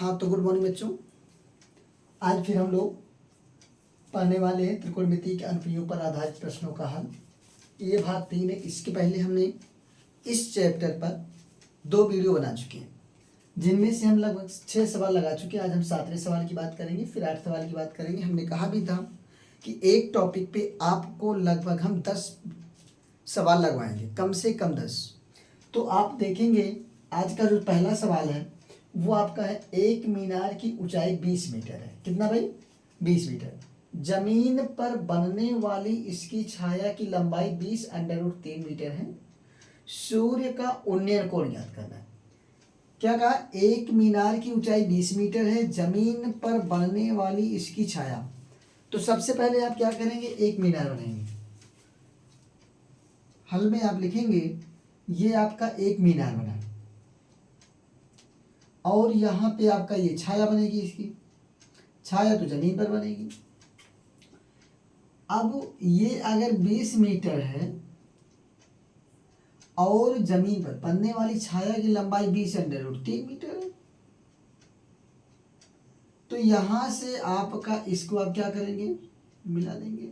हाँ तो good morning बच्चों। आज फिर हम लोग पढ़ने वाले हैं त्रिकोणमिति के अनुप्रयोग पर आधारित प्रश्नों का हल। ये भाग 3 है। इसके पहले हमने इस चैप्टर पर 2 वीडियो बना चुके हैं, जिनमें से हम लगभग 6 सवाल लगा चुके हैं। आज हम 7वें सवाल की बात करेंगे, फिर 8 सवाल की बात करेंगे। हमने कहा भी था कि एक टॉपिक पे आपको लगभग हम 10 सवाल लगवाएंगे, कम से कम 10। तो आप देखेंगे आज का जो पहला सवाल है वो आपका है, एक मीनार की ऊंचाई 20 मीटर है। कितना भाई? 20 मीटर। जमीन पर बनने वाली इसकी छाया की लंबाई 20√3 मीटर है। सूर्य का उन्नयन कोण ज्ञात करना है। क्या कहा? एक मीनार की ऊंचाई 20 मीटर है, जमीन पर बनने वाली इसकी छाया। तो सबसे पहले आप क्या करेंगे? एक मीनार बनाएंगे। हल में आप लिखेंगे ये आपका एक मीनार बना, और यहाँ पे आपका ये छाया बनेगी। इसकी छाया तो जमीन पर बनेगी। अब ये अगर 20 मीटर है और जमीन पर बनने वाली छाया की लंबाई 20√3 मीटर है, तो यहां से आपका इसको आप क्या करेंगे? मिला देंगे।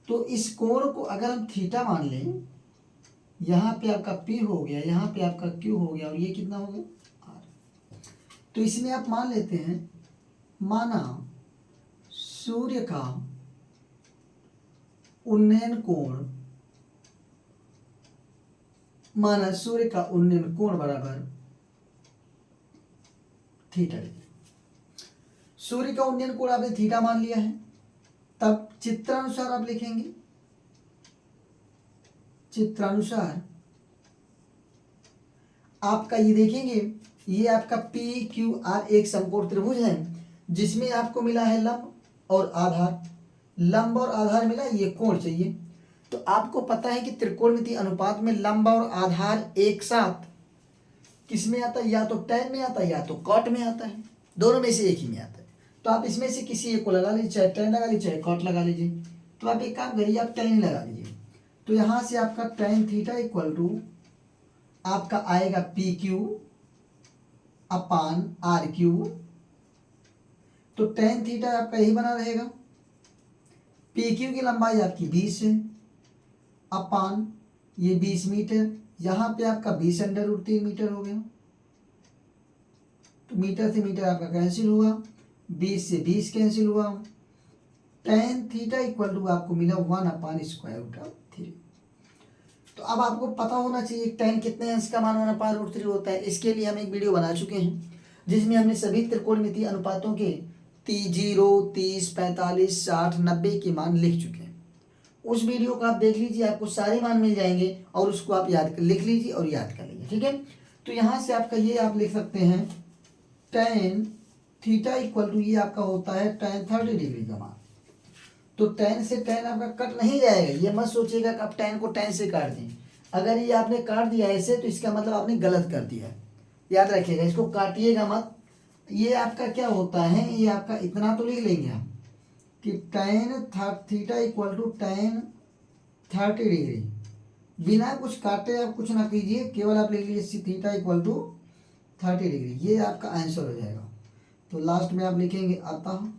तो इस कोण को अगर हम थीटा मान लें, यहाँ पे आपका P हो गया, यहाँ पे आपका Q हो गया, और ये कितना हो गया? R। तो इसमें आप मान लेते हैं, माना सूर्य का उन्नयन कोण, माना सूर्य का उन्नयन कोण बराबर थीटा डिग्री। सूर्य का उन्नयन कोण आपने थीटा मान लिया है। तब चित्रानुसार आप लिखेंगे, चित्रानुसार आपका ये देखेंगे, ये आपका PQR एक समकोण त्रिभुज है, जिसमें आपको मिला है लंब और आधार। लंब और आधार मिला, ये कोण चाहिए। तो आपको पता है कि त्रिकोणमिति अनुपात में लंब और आधार एक साथ किस में आता है? या तो tan में आता है या तो cot में आता है। दोनों में से एक ही में आता है। तो आप इसमें से किसी एक को लगा लीजिए, चाहे tan लगा लीजिए चाहे cot लगा लीजिए। तो आप एक काम करिए, आप tan ही लगा लीजिए। तो यहाँ से आपका tan थीटा इक्वल टू आपका आएगा PQ अपान RQ। तो tan थीटा आपका यही बना रहेगा। PQ की लंबाई आपकी 20 है, अपान ये 20 मीटर, यहाँ पे आपका 20√3 मीटर हो गया। तो मीटर से मीटर आपका कैंसिल हुआ, 20 से 20 कैंसिल हुआ। tan थीटा इक्वल टू आपको मिला 1/√3। तो अब आपको पता होना चाहिए tan कितने अंश का मान 1/√3 होता है। इसके लिए हम एक वीडियो बना चुके हैं, जिसमें हमने सभी त्रिकोणमितीय अनुपातों के 0, 30, 45, 60, 90 के मान लिख चुके हैं। उस वीडियो को आप देख लीजिए, आपको सारे मान मिल जाएंगे, और उसको आप लिख लीजिए और याद कर लीजिए। ठीक है। तो यहाँ से आपका ये आप लिख सकते हैं, tan थीटा इक्वल टू ये आपका होता है tan 30 डिग्री का मान। तो tan से tan आपका कट नहीं जाएगा। ये मत सोचिएगा कि आप tan को tan से काट दें। अगर ये आपने काट दिया ऐसे, तो इसका मतलब आपने गलत कर दिया है। याद रखिएगा, इसको काटिएगा मत। ये आपका क्या होता है, ये आपका इतना तो लिख लेंगे हम कि tan theta equal to tan 30 degree. बिना कुछ काटे आप कुछ ना कीजिए, केवल आप लिख लीजिए थीटा इक्वल टू 30 डिग्री। ये आपका आंसर हो जाएगा। तो लास्ट में आप लिखेंगे, अतः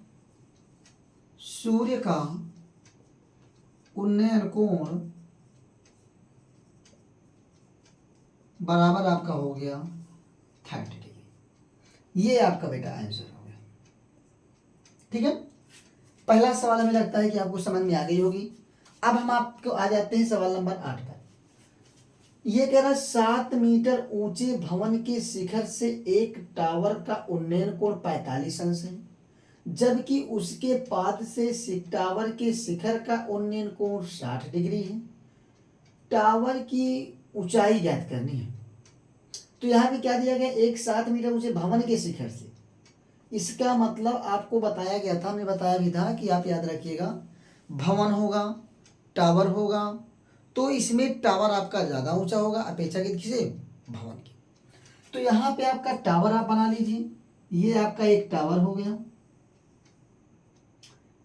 सूर्य का उन्नयन कोण बराबर आपका हो गया 30 डिग्री। ये आपका बेटा आंसर हो गया। ठीक है। पहला सवाल हमें लगता है कि आपको समझ में आ गई होगी। अब हम आपको आ जाते हैं सवाल नंबर 8 पर। यह कह रहा है 7 मीटर ऊंचे भवन के शिखर से एक टावर का उन्नयन कोण 45 अंश है, जबकि उसके पाद से टावर के शिखर का उन्नयन कोण 60 डिग्री है। टावर की ऊंचाई ज्ञात करनी है। तो यहाँ पे क्या दिया गया? एक 7 मीटर ऊंचे भवन के शिखर से। इसका मतलब आपको बताया गया था, हमने बताया भी था कि आप याद रखिएगा, भवन होगा, टावर होगा, तो इसमें टावर आपका ज़्यादा ऊंचा होगा अपेक्षाकृत किसे? भवन के। तो यहाँ पे आपका टावर आप बना लीजिए। ये आपका एक टावर हो गया,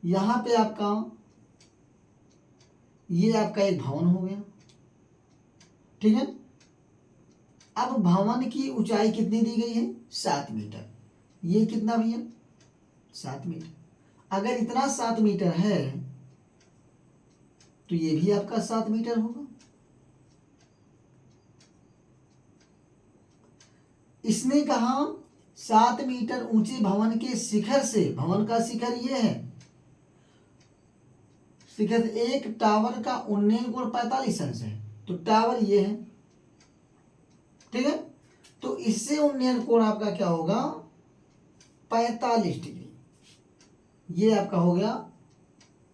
यहाँ पे आपका ये आपका एक भवन हो गया। ठीक है। अब भवन की ऊंचाई कितनी दी गई है? 7 मीटर। ये कितना भैया? 7 मीटर। अगर इतना 7 मीटर है तो ये भी आपका 7 मीटर होगा। इसने कहा 7 मीटर ऊंचे भवन के शिखर से, भवन का शिखर ये है, शिखर एक टावर का उन्नयन कोण 45 अंश है। तो टावर ये है, ठीक है। तो इससे उन्नयन कोण आपका क्या होगा? 45 डिग्री। ये आपका हो गया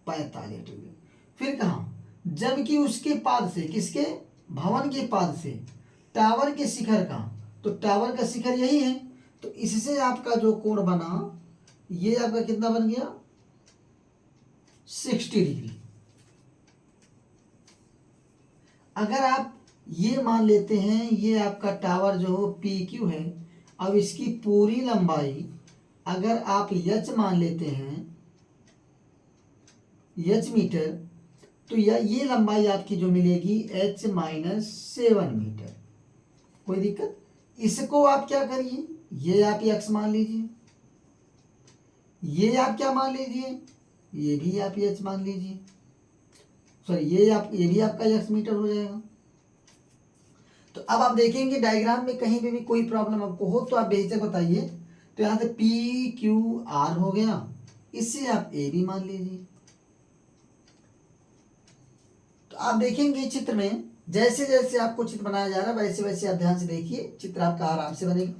45 डिग्री। फिर कहा जबकि उसके पाद से, किसके? भवन के पाद से टावर के शिखर का, तो टावर का शिखर यही है, तो इससे आपका जो कोण बना ये आपका कितना बन गया? 60 डिग्री। अगर आप ये मान लेते हैं ये आपका टावर जो पी क्यू है, अब इसकी पूरी लंबाई अगर आप एच मान लेते हैं, एच मीटर, तो ये लंबाई आपकी जो मिलेगी h - 7 मीटर। कोई दिक्कत? इसको आप क्या करिए, ये आप x मान लीजिए, ये आप क्या मान लीजिए, ये भी आप h मान लीजिए, सॉरी ये भी आपका x मीटर हो जाएगा। तो अब आप देखेंगे डायग्राम में कहीं पे भी कोई प्रॉब्लम आपको हो तो आप बेहिचक बताइए। तो यहाँ से पी क्यू आर हो गया, इससे आप ए भी मान लीजिए। तो आप देखेंगे चित्र में जैसे जैसे आपको चित्र बनाया जा रहा है वैसे वैसे आप ध्यान से देखिए, चित्र आपका आराम से बनेगा।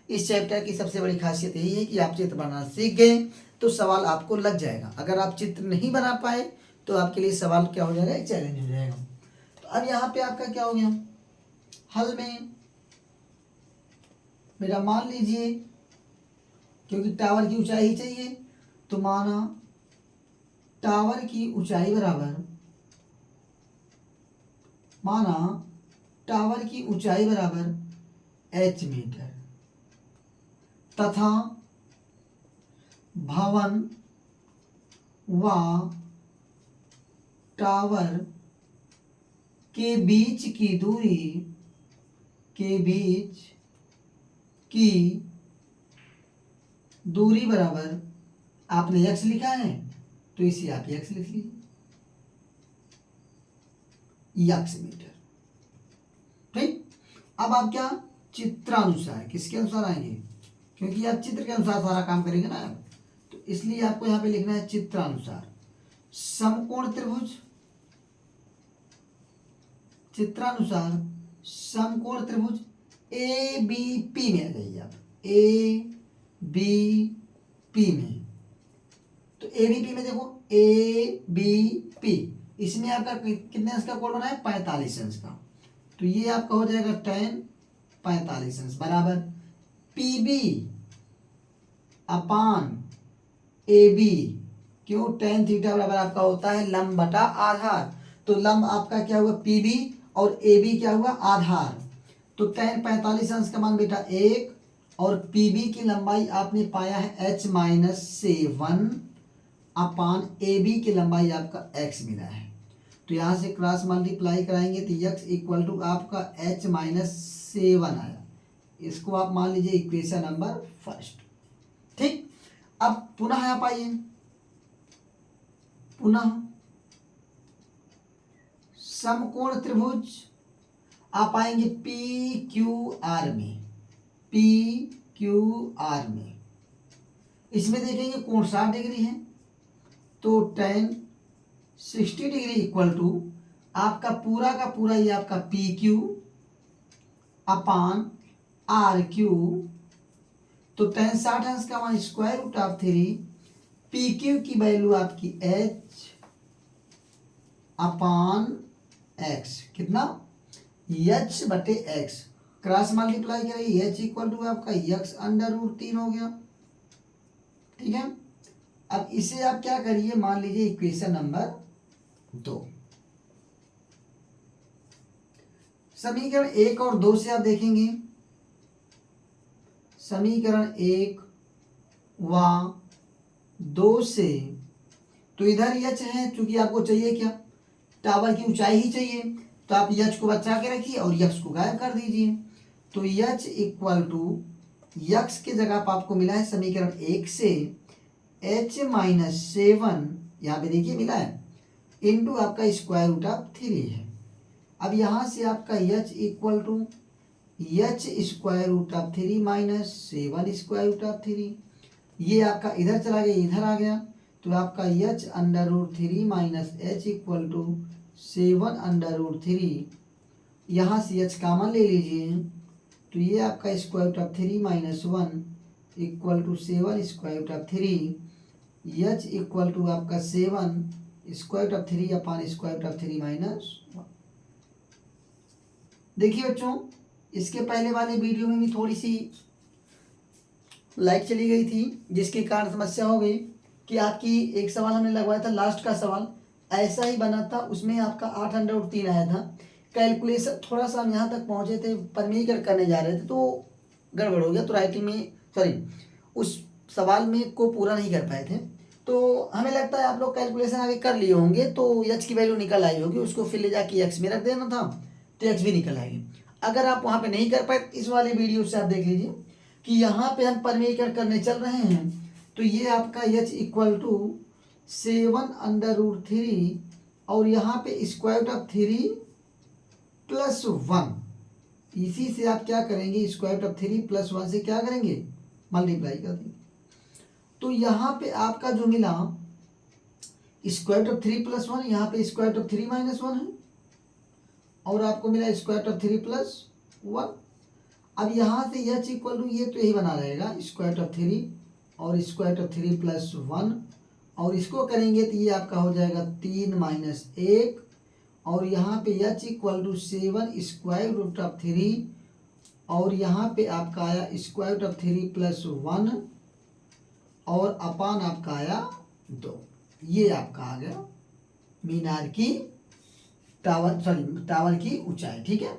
इस चैप्टर की सबसे बड़ी खासियत यही है कि आप चित्र बनाना सीख गए तो सवाल आपको लग जाएगा। अगर आप चित्र नहीं बना पाए तो आपके लिए सवाल क्या हो जाएगा? एक चैलेंज हो जाएगा। तो अब यहाँ पे आपका क्या हो गया? हल में मेरा मान लीजिए, क्योंकि टावर की ऊंचाई ही चाहिए, तो माना टावर की ऊंचाई बराबर, माना टावर की ऊंचाई बराबर h मीटर तथा भवन व टावर के बीच की दूरी, के बीच की दूरी बराबर, आपने x लिखा है तो इसे आप x लिख लीजिए, x मीटर। ठीक। अब आप क्या? चित्रानुसार, किसके अनुसार आएंगे? क्योंकि आप चित्र के अनुसार सारा काम करेंगे ना, तो इसलिए आपको यहां पे लिखना है चित्रानुसार। समकोण त्रिभुज, चित्रानुसार समकोण त्रिभुज ए बी पी में आ जाइए आप, ए बी पी में। तो ए बी पी में देखो, ए बी पी, इसमें आपका कितने अंश का कोण बना है? 45 अंश का। तो ये आपका हो जाएगा tan 45 अंश बराबर P B upon A B. क्यों? tan थीटा बराबर आपका होता है लंब बटा आधार। तो लंब आपका क्या हुआ? पी बी, और ए बी क्या हुआ? आधार। तो tan 45 अंश का मान बेटा 1, और पी बी की लंबाई आपने पाया है h - 7 अपान ए बी की लंबाई आपका x मिला है। तो यहाँ से क्रॉस मल्टीप्लाई कराएंगे तो x इक्वल टू आपका h - 7 आया। इसको आप मान लीजिए इक्वेशन नंबर फर्स्ट। ठीक। अब पुनः आप आइए, पुनः समकोण त्रिभुज आप आएंगे पी क्यू आर में, पी क्यू आर में। इसमें देखेंगे कोण 60 डिग्री है, तो tan 60 डिग्री इक्वल टू आपका पूरा का पूरा ये आपका P Q upon R Q. तो tan 60 अंश का मान √3 पी क्यू की वैल्यू आपकी h अपान x, कितना? h बटे x, क्रॉस मल्टीप्लाई करें h इक्वल टू आपका x √3 हो गया। ठीक है। अब इसे आप क्या करिए, मान लीजिए इक्वेशन नंबर 2। समीकरण 1 और 2 से आप देखेंगे, समीकरण 1 व 2 से, तो इधर h है, चूंकि आपको चाहिए क्या? टावर की ऊंचाई ही चाहिए, तो आप h को बचा के रखिए और x को गायब कर दीजिए। तो एच इक्वल टू यक्स के जगह पर आपको मिला है समीकरण 1 से एच माइनस 7, यहाँ पे देखिए मिला है, इंटू आपका स्क्वायर रूट ऑफ 3 है। अब यहाँ से आपका H equal to H square root of 3 minus 7 square root of 3, ये आपका इधर चला गया इधर आ गया, तो आपका H under root 3 minus H equal to 7 under root 3, यहाँ से एच कॉमन ले लीजिए, तो ये आपका square root of 3 minus 1 equal to 7 square root of 3, H equal to आपका 7 square root of 3 upon square root of 3 minus 1। देखिए बच्चों, इसके पहले वाले वीडियो में भी थोड़ी सी लाइट चली गई थी, जिसके कारण समस्या हो गई कि आपकी एक सवाल हमने लगवाया था, लास्ट का सवाल ऐसा ही बना था, उसमें आपका 803 आया था। कैलकुलेशन थोड़ा सा हम यहाँ तक पहुँचे थे, परमीकरण करने जा रहे थे तो गड़बड़ हो गया, तो राइटिंग में सॉरी उस सवाल में को पूरा नहीं कर पाए थे। तो हमें लगता है आप लोग कैलकुलेशन आगे कर लिए होंगे, तो एच की वैल्यू निकल आई होगी, उसको फिर ले जाके एक्स में रख देना था, तो एक्स भी निकल आएगी। अगर आप वहाँ पे नहीं कर पाए, इस वाले वीडियो से आप देख लीजिए कि यहाँ पे हम परमीकरण करने चल रहे हैं, तो ये आपका H equal to 7 under root 3 और यहाँ पे स्क्वायर रूट ऑफ 3 प्लस 1, इसी से आप क्या करेंगे, स्क्वायर रूट ऑफ 3 प्लस 1 से क्या करेंगे, मल्टीप्लाई कर देंगे। तो यहाँ पे आपका जो मिला स्क्वायर रूट ऑफ 3 प्लस 1, यहाँ पे स्क्वायर रूट ऑफ 3 माइनस 1 है, और आपको मिला स्क्वायर रूट ऑफ 3 प्लस 1। अब यहाँ से एच इक्वल टू ये तो यही बना रहेगा स्क्वायर रूट ऑफ 3 और स्क्वायर रूट ऑफ 3 प्लस 1, और इसको करेंगे तो ये आपका हो जाएगा 3 माइनस 1, और यहाँ पे H equal to 7 square root of 3, और यहाँ पे आपका आया स्क्वायर रूट ऑफ 3 प्लस 1, और अपान आपका आया 2। ये आपका आ गया मीनार की टावर की ऊंचाई। ठीक है,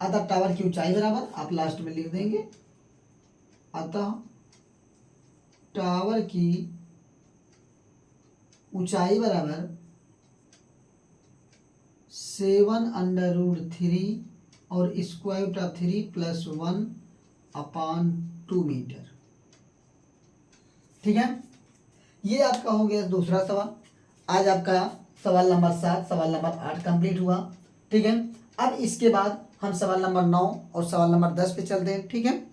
अतः टावर की ऊंचाई बराबर आप लास्ट में लिख देंगे, अतः टावर की ऊंचाई बराबर 7 अंडर रूट 3 और square root of 3 plus 1 upon 2 metre. ठीक है, ये आपका हो गया दूसरा सवाल। आज आपका सवाल नंबर 7, सवाल नंबर 8 कंप्लीट हुआ। ठीक है, अब इसके बाद हम सवाल नंबर 9 और सवाल नंबर 10 पे चलते हैं। ठीक है,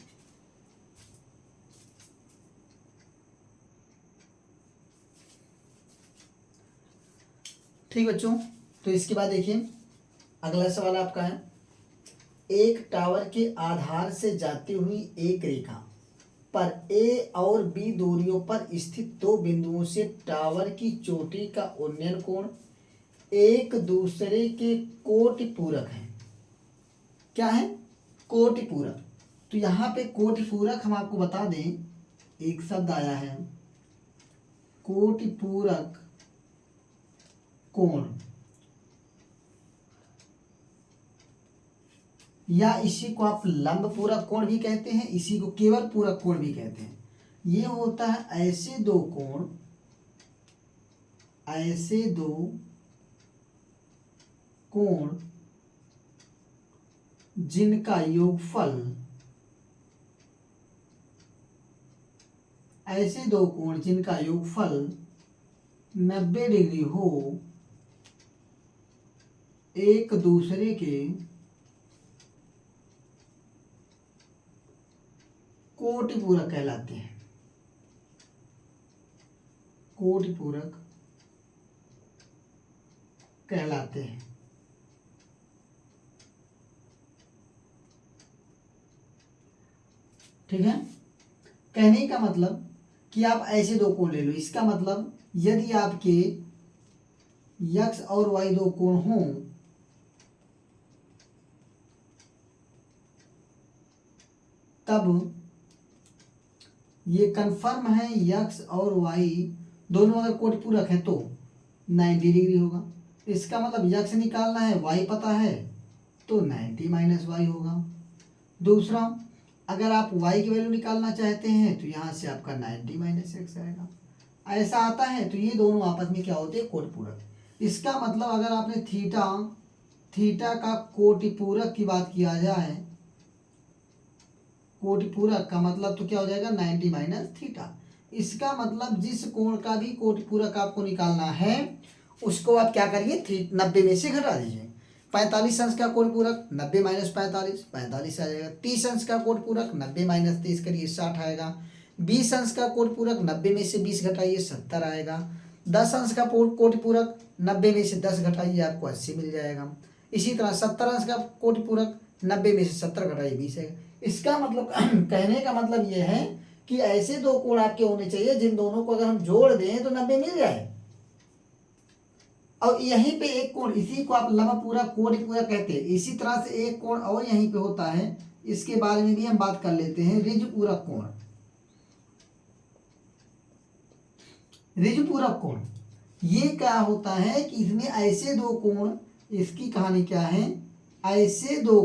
ठीक बच्चों, तो इसके बाद देखिए अगला सवाल आपका है, एक टावर के आधार से जाती हुई एक रेखा पर ए और बी दूरियों पर स्थित दो बिंदुओं से टावर की चोटी का उन्नयन कोण एक दूसरे के कोटि पूरक है। क्या है, कोटि पूरक। तो यहाँ पे कोटि पूरक हम आपको बता दें, एक शब्द आया है कोटि पूरक कोण, या इसी को आप लंब पूरक कोण भी कहते हैं, इसी को केवल पूरक कोण भी कहते हैं। ये होता है ऐसे दो कोण, ऐसे दो कोण जिनका योगफल, ऐसे दो कोण जिनका योगफल 90 डिग्री हो, एक दूसरे के कोटि पूरक कहलाते हैं। कोटि पूरक कहलाते हैं। ठीक है, कहने का मतलब कि आप ऐसे दो कोण ले लो, इसका मतलब यदि आपके यक्स और वाई दो कोण हों तब ये कंफर्म है यक्स और वाई दोनों अगर कोटि पूरक है तो 90 डिग्री होगा। इसका मतलब यक्स निकालना है, वाई पता है, तो 90 माइनस वाई होगा। दूसरा, अगर आप y की वैल्यू निकालना चाहते हैं तो यहाँ से आपका 90 माइनस एक्स आएगा। ऐसा आता है तो ये दोनों आपस में क्या होते हैं, कोटि पूरक। इसका मतलब अगर आपने थीटा का कोटि पूरक की बात किया जाए कोटि पूरक का मतलब तो क्या हो जाएगा 90 माइनस थीटा। इसका मतलब जिस कोण का भी कोटि पूरक आपको निकालना है उसको आप क्या करिए 90 में से घटा दीजिए। 45 अंश का कोटि पूरक 90 माइनस 45 45 आ जाएगा। 30 अंश का कोटि पूरक 90 माइनस 30 करिए 60 आएगा। 20 अंश का कोटि पूरक 90 में से 20 घटाइए 70 आएगा। 10 अंश का कोटि पूरक 90 में से 10 घटाइए आपको 80 मिल जाएगा। इसी तरह 70 अंश का कोटि पूरक 90 में से 70 घटाइए 20 है। इसका मतलब कहने का मतलब यह है कि ऐसे दो कोण आपके होने चाहिए जिन दोनों को अगर हम जोड़ दें तो 90 मिल जाए। और यहीं पे एक कोण, इसी को आप लंब पूरक कोटि पूरक कहते हैं। इसी तरह से एक कोण और यहीं पे होता है, इसके बारे में भी हम बात कर लेते हैं, ऋज पूरक कोण। ऋज पूरक कोण ये क्या होता है कि इसमें ऐसे दो कोण, इसकी कहानी क्या है, ऐसे दो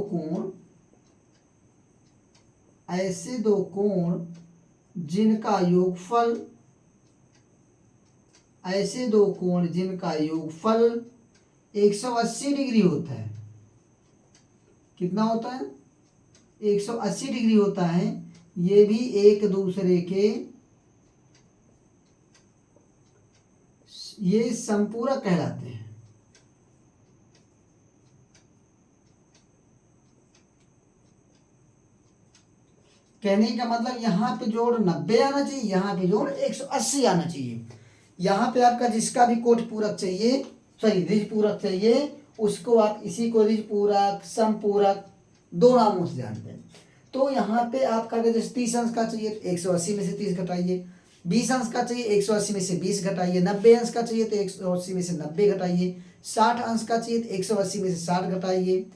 कोण जिनका योगफल, ऐसे दो कोण जिनका योगफल 180 डिग्री होता है। कितना होता है 180 डिग्री होता है। ये भी एक दूसरे के ये समपूरक कहलाते हैं। कहने का मतलब यहाँ पे जोड़ 90 आना चाहिए, यहाँ पे जोड़ 180 आना चाहिए। यहाँ पे आपका जिसका भी कोटि पूरक चाहिए, सॉरी ऋज पूरक चाहिए, उसको आप इसी को ऋज पूरक समपूरक दो नामों से जानते हैं। तो यहाँ पे आपका अगर जैसे 30 अंश का चाहिए तो 180 में से 30 घटाइए, 20 अंश का चाहिए 180 में से 20 घटाइए, 90 अंश का चाहिए तो 180 में से 90 घटाइए, 60 अंश का चाहिए तो 180 में से 60 घटाइए,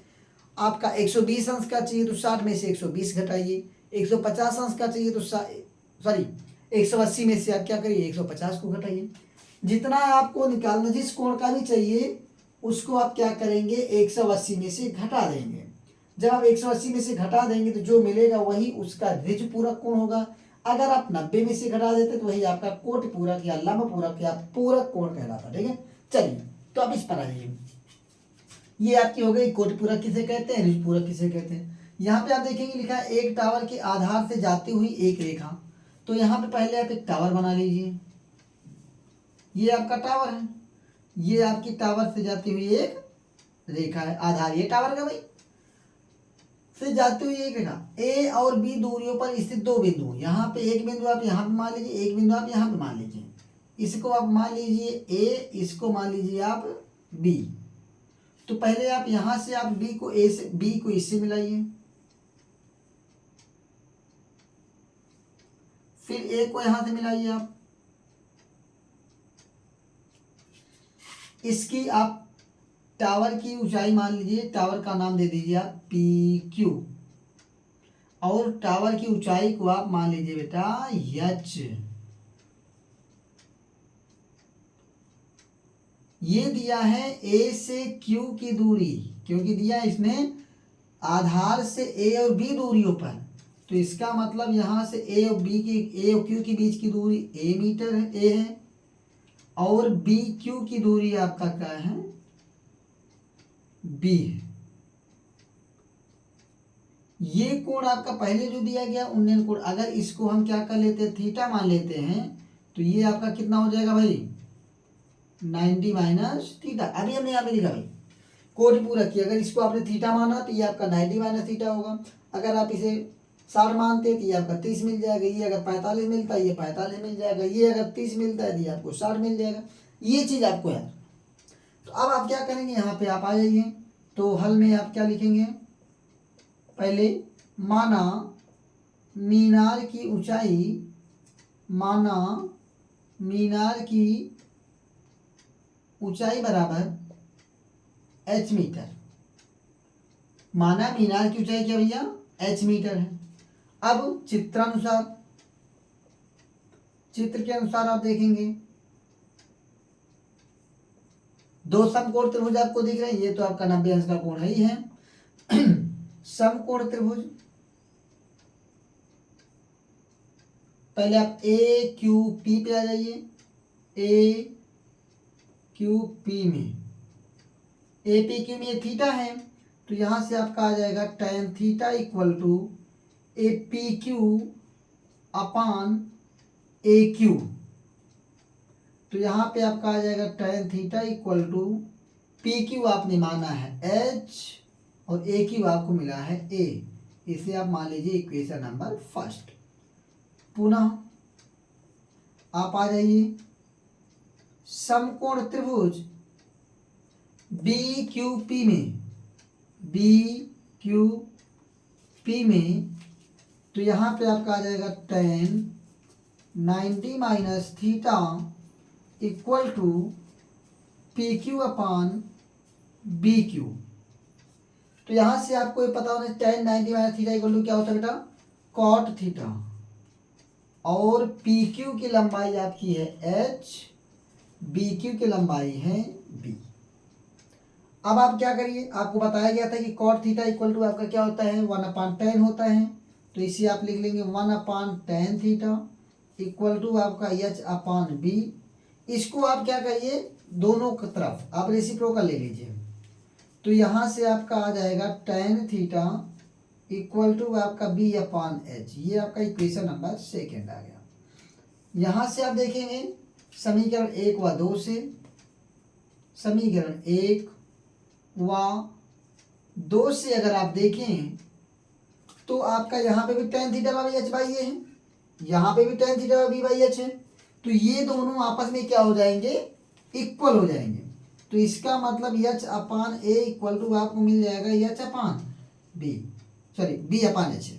आपका 120 अंश का चाहिए तो 60 में से 120 घटाइए, 150 अंश का चाहिए तो सॉरी 180 में से आप क्या करिए 150 को घटाइए। जितना आपको निकालना, जिस कोण का भी चाहिए उसको आप क्या करेंगे 180 में से घटा देंगे। जब आप 180 में से घटा देंगे तो जो मिलेगा वही उसका ऋज पूरक कोण होगा। अगर आप 90 में से घटा देते तो वही आपका कोटि पूरक या लंब पूरक या पूरक कोण कहलाता। ठीक है, चलिए तो अब इस पर आइए। ये आपकी हो गई कोटि पूरक किसे कहते हैं, ऋज पूरक किसे कहते हैं। यहाँ पे आप देखेंगे लिखा है एक टावर के आधार से जाती हुई एक रेखा। तो यहाँ पे पहले आप एक टावर बना लीजिए, ये आपका टावर है, ये आपकी टावर से जाती हुई एक रेखा है, आधार ये टावर का भाई, से जाती हुई एक रेखा। ए और बी दूरियों पर स्थित दो बिंदु, यहाँ पे एक बिंदु आप यहाँ पे मान लीजिए, एक बिंदु आप यहाँ पे मान लीजिए, इसको आप मान लीजिए ए, इसको मान लीजिए आप बी। तो पहले आप यहाँ से आप बी को ए से, बी को इससे मिलाइए, फिर ए को यहां से मिलाइए आप, इसकी आप टावर की ऊंचाई मान लीजिए, टावर का नाम दे दीजिए आप पी क्यू, और टावर की ऊंचाई को आप मान लीजिए बेटा एच। ये दिया है ए से क्यू की दूरी, क्योंकि दिया इसने आधार से ए और बी दूरियों पर, तो इसका मतलब यहाँ से ए और बी की, ए और क्यू के बीच की दूरी ए मीटर है, ए है, और बी क्यू की दूरी आपका क्या है बी है। ये कोण आपका पहले जो दिया गया उन्नयन कोण, अगर इसको हम क्या कर लेते हैं थीटा मान लेते हैं, तो ये आपका कितना हो जाएगा भाई 90 माइनस थीटा। अभी हमने यहाँ पे लिखा भाई कोटि पूरक की, अगर इसको आपने थीटा माना तो ये आपका 90 माइनस थीटा होगा। अगर आप इसे 60 मानते तो ये आपका 30 मिल जाएगा, ये अगर 45 मिलता है ये 45 मिल जाएगा, ये अगर 30 मिलता है तो ये आपको 60 मिल जाएगा। ये चीज़ आपको है। तो अब आप क्या करेंगे, यहाँ पे आप आ जाइए, तो हल में आप क्या लिखेंगे, पहले माना मीनार की ऊंचाई, माना मीनार की ऊंचाई बराबर h मीटर। माना मीनार की ऊंचाई क्या भैया h मीटर है। अब चित्रानुसार, चित्र के अनुसार आप देखेंगे दो समकोण त्रिभुज आपको दिख रहे हैं, ये तो आपका 90 अंश का कोण ही है। समकोण त्रिभुज, पहले आप ए क्यू पी पे आ जाइए, ए क्यू पी में, ए पी क्यू में ये थीटा है, तो यहां से आपका आ जाएगा tan theta equal to A P Q upon A Q. तो यहाँ पे आपका आ जाएगा tan theta equal to P Q आपने माना है h और ए क्यू आपको मिला है a। इसे आप मान लीजिए इक्वेशन नंबर फर्स्ट। पुनः आप आ जाइए समकोण त्रिभुज बी क्यू पी में, बी क्यू पी में, तो यहाँ पे आपका आ जाएगा tan 90 minus theta equal to P Q upon B Q. तो यहाँ से आपको ये पता होना tan 90 minus theta equal to क्या होता है बेटा, कॉट थीटा, और पी क्यू की लंबाई आपकी है h, बी क्यू की लंबाई है b। अब आप क्या करिए, आपको बताया गया था कि कॉट थीटा इक्वल टू आपका क्या होता है 1/tan होता है। तो इसे आप लिख लेंगे 1/tan थीटा इक्वल टू आपका h अपान b। इसको आप क्या करिए, दोनों की तरफ आप रेसिप्रोकल ले लीजिए। तो यहाँ से आपका आ जाएगा tan थीटा इक्वल टू आपका b अपान h। ये आपका इक्वेशन नंबर सेकेंड आ गया। यहाँ से आप देखेंगे समीकरण 1 व 2 से, समीकरण 1 व 2 से अगर आप देखें तो आपका यहाँ पे भी tan theta by h by a है, यहाँ पे भी tan theta by by h है। तो ये दोनों आपस में क्या हो जाएंगे, इक्वल हो जाएंगे। तो इसका मतलब h upon a equal to आपको मिल जाएगा h upon b, sorry b upon h है,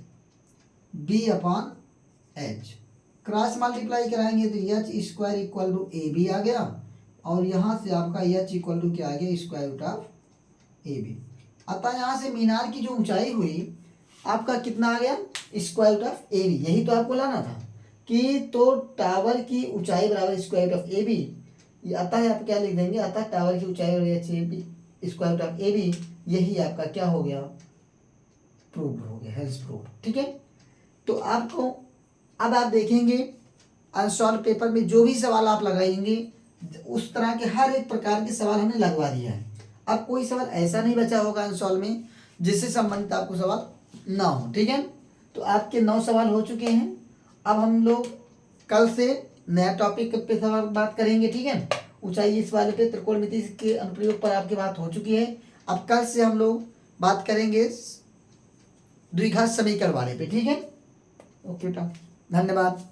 b upon h। Cross multiply कराएंगे तो h square equal to a b आ गया, और यहाँ से आपका h इक्वल टू क्या आ गया, square root of A B. अतः यहाँ से मीनार की जो ऊंचाई हुई आपका कितना आ गया, square root of A B. यही तो आपको लाना था कि तो टावर की ऊंचाई बराबर square root of A B. अतः आप क्या लिख देंगे, अतः टावर की ऊंचाई बराबर square root of A B. यही आपका क्या हो गया, प्रूव हो गया, हेल्स प्रूव। ठीक है, तो आपको अब आप देखेंगे अनसॉल्व पेपर में जो भी सवाल आप लगाएंगे उस तरह के हर एक प्रकार के सवाल हमने लगवा दिया है। अब कोई सवाल ऐसा नहीं बचा होगा अनसॉल्व में जिससे संबंधित आपको सवाल ना हो। ठीक है, तो आपके 9 सवाल हो चुके हैं। अब हम लोग कल से नया टॉपिक पे सवाल बात करेंगे। ठीक है, ऊंचाई इस वाले पे त्रिकोणमिति के अनुप्रयोग पर आपकी बात हो चुकी है। अब कल से हम लोग बात करेंगे द्विघात समीकरण वाले पे। ठीक है, ओके बेटा, धन्यवाद।